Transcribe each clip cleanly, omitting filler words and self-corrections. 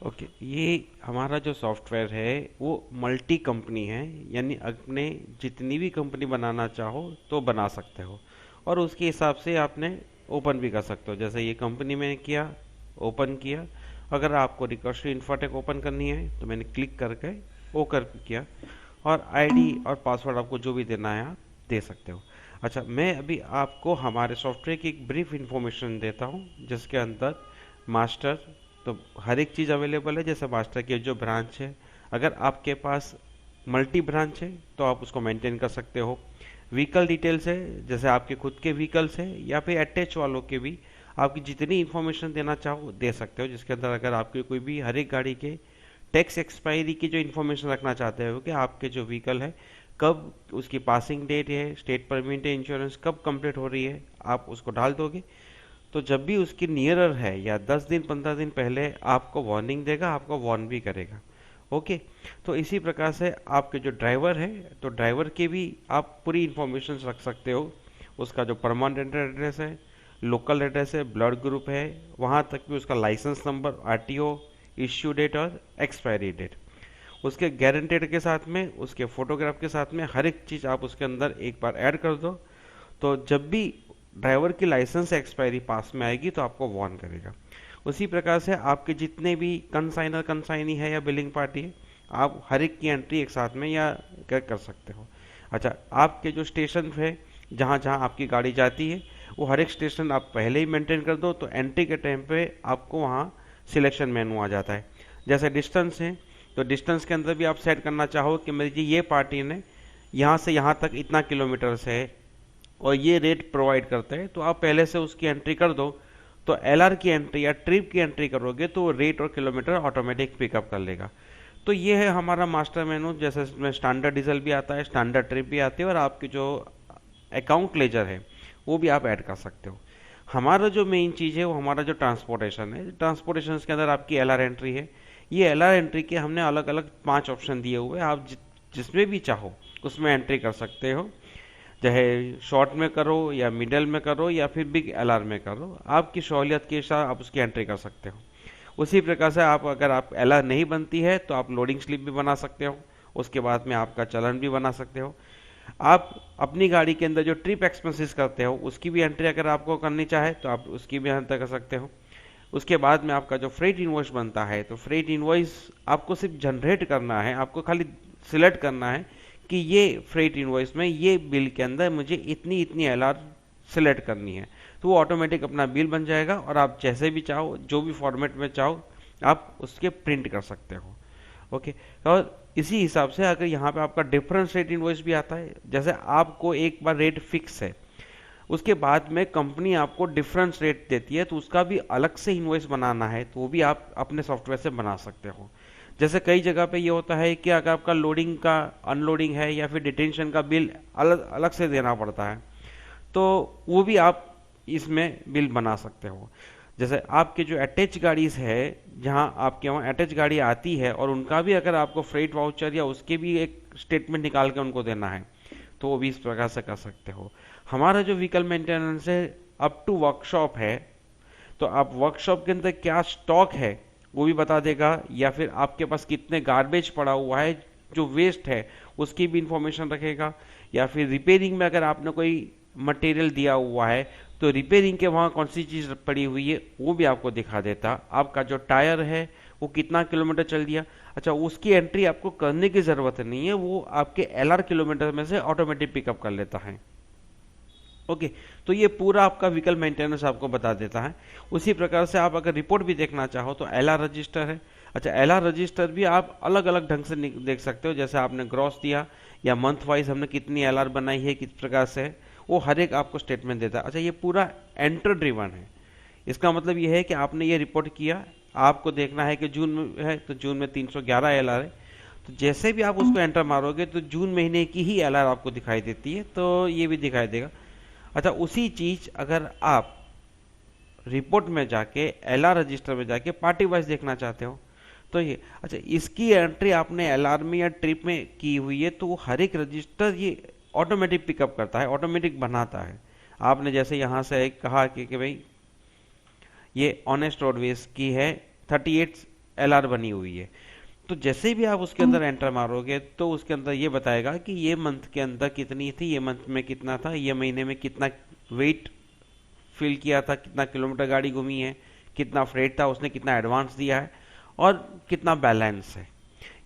Okay, ये हमारा जो सॉफ्टवेयर है वो मल्टी कंपनी है, यानी अपने जितनी भी कंपनी बनाना चाहो तो बना सकते हो, और उसके हिसाब से आपने ओपन भी कर सकते हो। जैसे ये कंपनी मैंने किया, ओपन किया। अगर आपको रिकर्सिव इन्फोटेक ओपन करनी है तो मैंने क्लिक करके वो कर किया, और आईडी और पासवर्ड आपको जो भी देना है आप दे सकते हो। अच्छा, मैं अभी आपको हमारे सॉफ्टवेयर की एक ब्रीफ इंफॉर्मेशन देता हूँ, जिसके अंदर मास्टर, तो हर एक चीज़ अवेलेबल है। जैसे मास्टर की जो ब्रांच है, अगर आपके पास मल्टी ब्रांच है तो आप उसको मेंटेन कर सकते हो। व्हीकल डिटेल्स है, जैसे आपके खुद के व्हीकल्स है या फिर अटैच वालों के भी, आपकी जितनी इन्फॉर्मेशन देना चाहो दे सकते हो। जिसके अंदर अगर आपके कोई भी हर एक गाड़ी के टैक्स एक्सपायरी की जो इन्फॉर्मेशन रखना चाहते हो कि आपके जो व्हीकल है कब उसकी पासिंग डेट है, स्टेट परमिट है, इंश्योरेंस कब कंप्लीट हो रही है, आप उसको डाल दोगे। तो जब भी उसकी नियरर है या 10 दिन 15 दिन पहले आपको वार्निंग देगा, आपको वार्न भी करेगा। ओके, तो इसी प्रकार से आपके जो ड्राइवर है, तो ड्राइवर की भी आप पूरी इंफॉर्मेशन रख सकते हो। उसका जो परमानेंट एड्रेस है, लोकल एड्रेस है, ब्लड ग्रुप है, वहाँ तक भी उसका licence number, RTO, issue date और एक्सपायरी डेट, उसके गारंटेड के साथ में, उसके फोटोग्राफ के साथ में, हर एक चीज़ आप उसके अंदर एक बार ऐड कर दो। तो जब भी ड्राइवर की लाइसेंस एक्सपायरी पास में आएगी तो आपको वार्न करेगा। उसी प्रकार से आपके जितने भी कंसाइनर कंसाइनी है या बिलिंग पार्टी है, आप हर एक की एंट्री एक साथ में या कर सकते हो। अच्छा, आपके जो स्टेशन है जहाँ जहाँ आपकी गाड़ी जाती है, वो हर एक स्टेशन आप पहले ही मेंटेन कर दो, तो एंट्री के टाइम पे आपको वहाँ सिलेक्शन मेनू आ जाता है। जैसे डिस्टेंस है, तो डिस्टेंस के अंदर भी आप सेट करना चाहो कि मेरी जी ये पार्टी ने यहाँ से यहाँ तक इतना किलोमीटर है और ये रेट प्रोवाइड करते हैं, तो आप पहले से उसकी एंट्री कर दो। तो एलआर की एंट्री या ट्रिप की एंट्री करोगे तो रेट और किलोमीटर ऑटोमेटिक पिकअप कर लेगा। तो ये है हमारा मास्टर मेनू। जैसे इसमें स्टैंडर्ड डीजल भी आता है, स्टैंडर्ड ट्रिप भी आती है, और आपकी जो अकाउंट लेजर है वो भी आप ऐड कर सकते हो। हमारा जो मेन चीज़ है वो हमारा जो ट्रांसपोर्टेशन है, ट्रांसपोर्टेशन के अंदर आपकी एलआर एंट्री है। ये एलआर एंट्री के हमने अलग अलग 5 ऑप्शन दिए हुए हैं, आप जिसमें भी चाहो उसमें एंट्री कर सकते हो। चाहे शॉर्ट में करो या मिडल में करो या फिर बिग एलआर में करो, आपकी सहूलियत के साथ आप उसकी एंट्री कर सकते हो। उसी प्रकार से आप, अगर आप एलआर नहीं बनती है तो आप लोडिंग स्लिप भी बना सकते हो, उसके बाद में आपका चालान भी बना सकते हो। आप अपनी गाड़ी के अंदर जो ट्रिप एक्सपेंसेस करते हो उसकी भी एंट्री अगर आपको करनी चाहे तो आप उसकी भी एंट्री कर सकते हो। उसके बाद में आपका जो फ्रेट इनवॉइस बनता है, तो फ्रेट इनवॉइस आपको सिर्फ जनरेट करना है, आपको खाली सिलेक्ट करना है कि ये फ्रेट इनवॉइस में ये बिल के अंदर मुझे इतनी इतनी एलआर सिलेक्ट करनी है, तो वो ऑटोमेटिक अपना बिल बन जाएगा, और आप जैसे भी चाहो, जो भी फॉर्मेट में चाहो, आप उसके प्रिंट कर सकते हो। ओके, और इसी हिसाब से अगर यहाँ पे आपका डिफरेंस रेट इनवॉइस भी आता है, जैसे आपको एक बार रेट फिक्स है, उसके बाद में कंपनी आपको डिफरेंस रेट देती है, तो उसका भी अलग से इनवॉइस बनाना है तो वो भी आप अपने सॉफ्टवेयर से बना सकते हो। जैसे कई जगह पे ये होता है कि अगर आपका लोडिंग का, अनलोडिंग है या फिर डिटेंशन का बिल अलग अलग से देना पड़ता है, तो वो भी आप इसमें बिल बना सकते हो। जैसे आपके जो अटैच गाड़ीज है, जहां आपके वहाँ अटैच गाड़ी आती है और उनका भी अगर आपको फ्रेट वाउचर या उसके भी एक स्टेटमेंट निकाल के उनको देना है, तो वो भी इस प्रकार से कर सकते हो। हमारा जो व्हीकल मेंटेनेंस है अप टू वर्कशॉप है, तो आप वर्कशॉप के अंदर क्या स्टॉक है वो भी बता देगा, या फिर आपके पास कितने गार्बेज पड़ा हुआ है, जो वेस्ट है उसकी भी इंफॉर्मेशन रखेगा। या फिर रिपेयरिंग में अगर आपने कोई मटेरियल दिया हुआ है तो रिपेयरिंग के वहाँ कौन सी चीज़ पड़ी हुई है वो भी आपको दिखा देता। आपका जो टायर है वो कितना किलोमीटर चल दिया, अच्छा उसकी एंट्री आपको करने की ज़रूरत नहीं है, वो आपके एलआर किलोमीटर में से ऑटोमेटिक पिकअप कर लेता है। ओके, तो ये पूरा आपका व्हीकल मेंटेनेंस आपको बता देता है। उसी प्रकार से आप अगर रिपोर्ट भी देखना चाहो तो एलआर रजिस्टर है। अच्छा, एलआर रजिस्टर भी आप अलग अलग ढंग से देख सकते हो, जैसे आपने ग्रॉस दिया या मंथ वाइज हमने कितनी एलआर बनाई है, किस प्रकार से है, वो हर एक आपको स्टेटमेंट देता है। अच्छा, ये पूरा एंटर ड्रिवन है। इसका मतलब ये है कि आपने ये रिपोर्ट किया, आपको देखना है कि जून में है तो जून में 311 एलआर है, तो जैसे भी आप उसको एंटर मारोगे तो जून महीने की ही एलआर आपको दिखाई देती है, तो ये भी दिखाई देगा। अच्छा, उसी चीज अगर आप रिपोर्ट में जाके, एलआर रजिस्टर में जाके पार्टी वाइज देखना चाहते हो तो ये, अच्छा इसकी एंट्री आपने एलआर में या ट्रिप में की हुई है, तो वो हर एक रजिस्टर ये ऑटोमेटिक पिकअप करता है, ऑटोमेटिक बनाता है। आपने जैसे यहां से कहा कि भाई ये ऑनेस्ट रोडवेज की है 38 एलआर बनी हुई है। तो जैसे भी आप उसके अंदर एंटर मारोगे तो उसके अंदर ये बताएगा कि ये मंथ के अंदर कितनी थी, ये मंथ में कितना था, ये महीने में कितना वेट फिल किया था, कितना किलोमीटर गाड़ी घूमी है, कितना फ्रेट था, उसने कितना एडवांस दिया है और कितना बैलेंस है।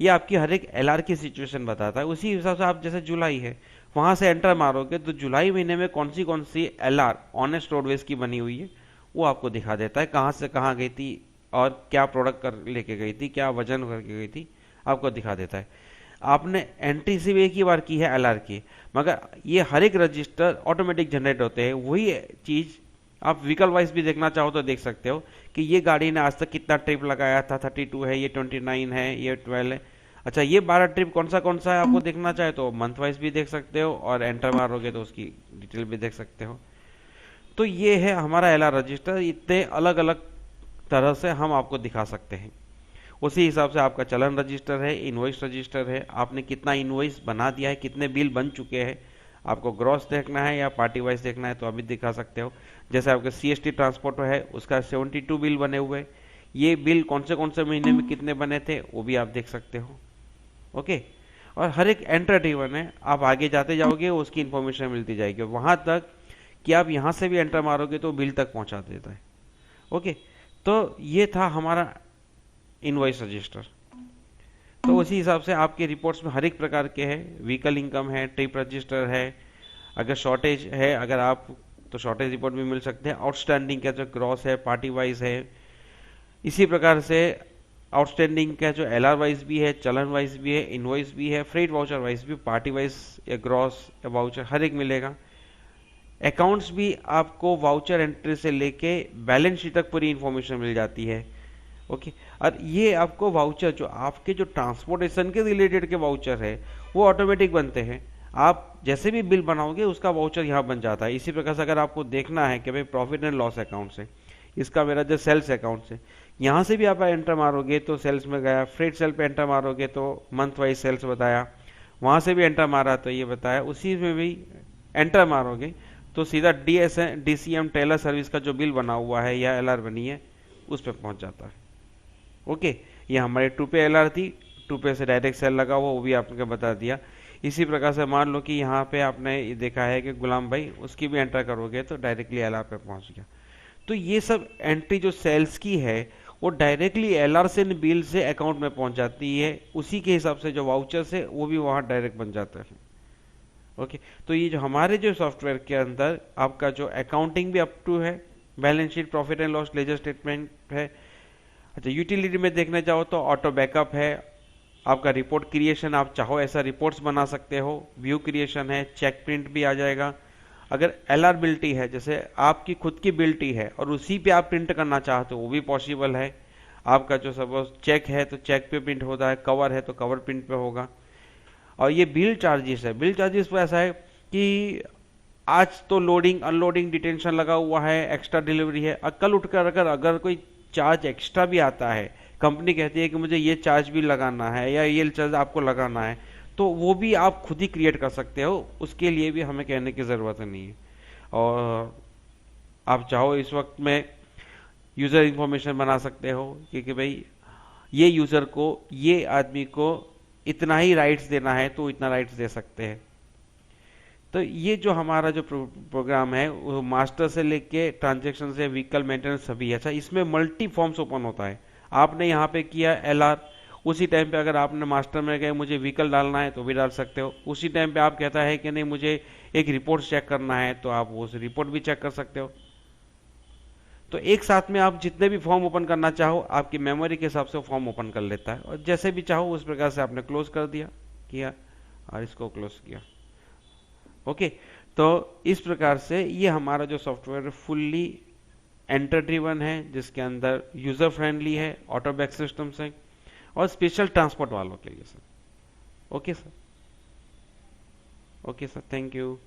ये आपकी हर एक एलआर की सिचुएशन बताता है। उसी हिसाब से आप जैसे जुलाई है, वहां से एंटर मारोगे तो जुलाई महीने में कौन सी एलआर ऑनेस्ट रोडवेज की बनी हुई है वो आपको दिखा देता है, कहाँ से कहाँ गई थी और क्या प्रोडक्ट कर लेके गई थी, क्या वजन करके गई थी, आपको दिखा देता है। आपने एंट्री सिर्फ एक ही बार की है एलआर की, मगर ये हर एक रजिस्टर ऑटोमेटिक जनरेट होते हैं। वही चीज आप व्हीकल वाइज भी देखना चाहो तो देख सकते हो कि ये गाड़ी ने आज तक कितना ट्रिप लगाया था, 32 है, ये 29 है, ये 12 है। अच्छा, ये 12 ट्रिप कौन सा है आपको देखना चाहे तो मंथ वाइज भी देख सकते हो और एंटर मारोगे तो उसकी डिटेल भी देख सकते हो। तो ये है हमारा एलआर रजिस्टर। इतने अलग अलग तरह से हम आपको दिखा सकते हैं। उसी हिसाब से आपका चलन रजिस्टर है, इनवॉइस रजिस्टर है, आपने कितना इनवॉइस बना दिया है, कितने बिल बन चुके हैं, आपको ग्रॉस देखना है या पार्टी वाइज देखना है तो अभी दिखा सकते हो। जैसे आपके सीएसटी ट्रांसपोर्ट है, उसका 72 बिल बने हुए, ये बिल कौन से महीने में कितने बने थे वो भी आप देख सकते हो। ओके, और हर एक एंटर ड्रिवन है, आप आगे जाते जाओगे उसकी इंफॉर्मेशन मिलती जाएगी वहां तक कि आप यहां से भी एंटर मारोगे तो बिल तक पहुंचा देता है। ओके, तो ये था हमारा इनवॉइस रजिस्टर। तो उसी हिसाब से आपके रिपोर्ट्स में हर एक प्रकार के हैं, व्हीकल इनकम है, ट्रिप रजिस्टर है, अगर शॉर्टेज है अगर आप तो शॉर्टेज रिपोर्ट भी मिल सकते हैं, आउटस्टैंडिंग का जो क्रॉस है, पार्टी वाइज है। इसी प्रकार से आउटस्टैंडिंग का जो एलआर वाइज भी है, चलन वाइज भी है, इनवॉइस भी है, फ्रेट वाउचर वाइज भी, पार्टी वाइज या ग्रॉस या वाउचर हर एक मिलेगा। अकाउंट्स भी आपको वाउचर एंट्री से लेके बैलेंस शीट तक पूरी इंफॉर्मेशन मिल जाती है। ओके, और ये आपको वाउचर जो आपके जो ट्रांसपोर्टेशन के रिलेटेड के वाउचर है वो ऑटोमेटिक बनते हैं। आप जैसे भी बिल बनाओगे उसका वाउचर यहाँ बन जाता है। इसी प्रकार से अगर आपको देखना है कि भाई प्रॉफिट एंड लॉस अकाउंट से इसका मेरा जो सेल्स अकाउंट से, यहाँ से भी आप एंटर मारोगे तो सेल्स में गया, फ्रेट सेल पे एंटर मारोगे तो मंथ वाइज सेल्स बताया, वहां से भी एंटर मारा तो ये बताया, उसी में भी एंटर मारोगे तो सीधा डीसीएम टेलर सर्विस का जो बिल बना हुआ है या एलआर बनी है उस पर पहुंच जाता है। ओके, ये हमारे 2 पे एलआर थी, 2 पे से डायरेक्ट सेल लगा हुआ वो भी आपने बता दिया। इसी प्रकार से मान लो कि यहाँ पे आपने देखा है कि गुलाम भाई उसकी भी एंटर करोगे तो डायरेक्टली एलआर पे पहुंच गया। तो ये सब एंट्री जो सेल्स की है वो डायरेक्टली एलआर से बिल से अकाउंट में पहुंच जाती है। उसी के हिसाब से जो वाउचर्स है वो भी वहां डायरेक्ट बन जाता है। ओके, तो ये जो हमारे जो सॉफ्टवेयर के अंदर आपका जो अकाउंटिंग भी अप टू है, balance sheet, profit and loss, ledger statement है। अच्छा, यूटिलिटी में देखने जाओ तो ऑटो बैकअप है, आपका रिपोर्ट क्रिएशन, आप चाहो ऐसा रिपोर्ट्स बना सकते हो, व्यू क्रिएशन है, चेक प्रिंट भी आ जाएगा। अगर एलआर बिल्टी है, जैसे आपकी खुद की बिल्टी है और उसी पे आप प्रिंट करना चाहते हो वो भी पॉसिबल है। आपका जो सपोज चेक है तो चेक पे प्रिंट होता है, कवर है तो कवर प्रिंट पे होगा। और ये बिल चार्जेस है, बिल चार्जेस पे ऐसा है कि आज तो लोडिंग अनलोडिंग डिटेंशन लगा हुआ है, एक्स्ट्रा डिलीवरी है, कल उठकर अगर कोई चार्ज एक्स्ट्रा भी आता है, कंपनी कहती है कि मुझे ये चार्ज भी लगाना है या ये चार्ज आपको लगाना है, तो वो भी आप खुद ही क्रिएट कर सकते हो, उसके लिए भी हमें कहने की ज़रूरत नहीं है। और आप चाहो इस वक्त में यूज़र इंफॉर्मेशन बना सकते हो कि भाई ये यूज़र को, ये आदमी को इतना ही राइट्स देना है तो इतना राइट्स दे सकते हैं। तो ये जो हमारा जो प्रोग्राम है वो मास्टर से लेके ट्रांजेक्शन से व्हीकल मेंटेनेंस सभी। अच्छा, इसमें मल्टी फॉर्म्स ओपन होता है। आपने यहाँ पे किया एलआर, उसी टाइम पे अगर आपने मास्टर में गए मुझे व्हीकल डालना है तो भी डाल सकते हो। उसी टाइम पे आप कहता है कि नहीं मुझे एक रिपोर्ट चेक करना है तो आप उस रिपोर्ट भी चेक कर सकते हो। तो एक साथ में आप जितने भी फॉर्म ओपन करना चाहो आपकी मेमोरी के हिसाब से फॉर्म ओपन कर लेता है, और जैसे भी चाहो उस प्रकार से आपने क्लोज कर दिया किया और इसको क्लोज किया। ओके, तो इस प्रकार से ये हमारा जो सॉफ्टवेयर फुल्ली एंटर ड्रिवन है, जिसके अंदर यूजर फ्रेंडली है, ऑटो बैक सिस्टम है और स्पेशल ट्रांसपोर्ट वालों के लिए sir. Okay sir, okay sir, thank you.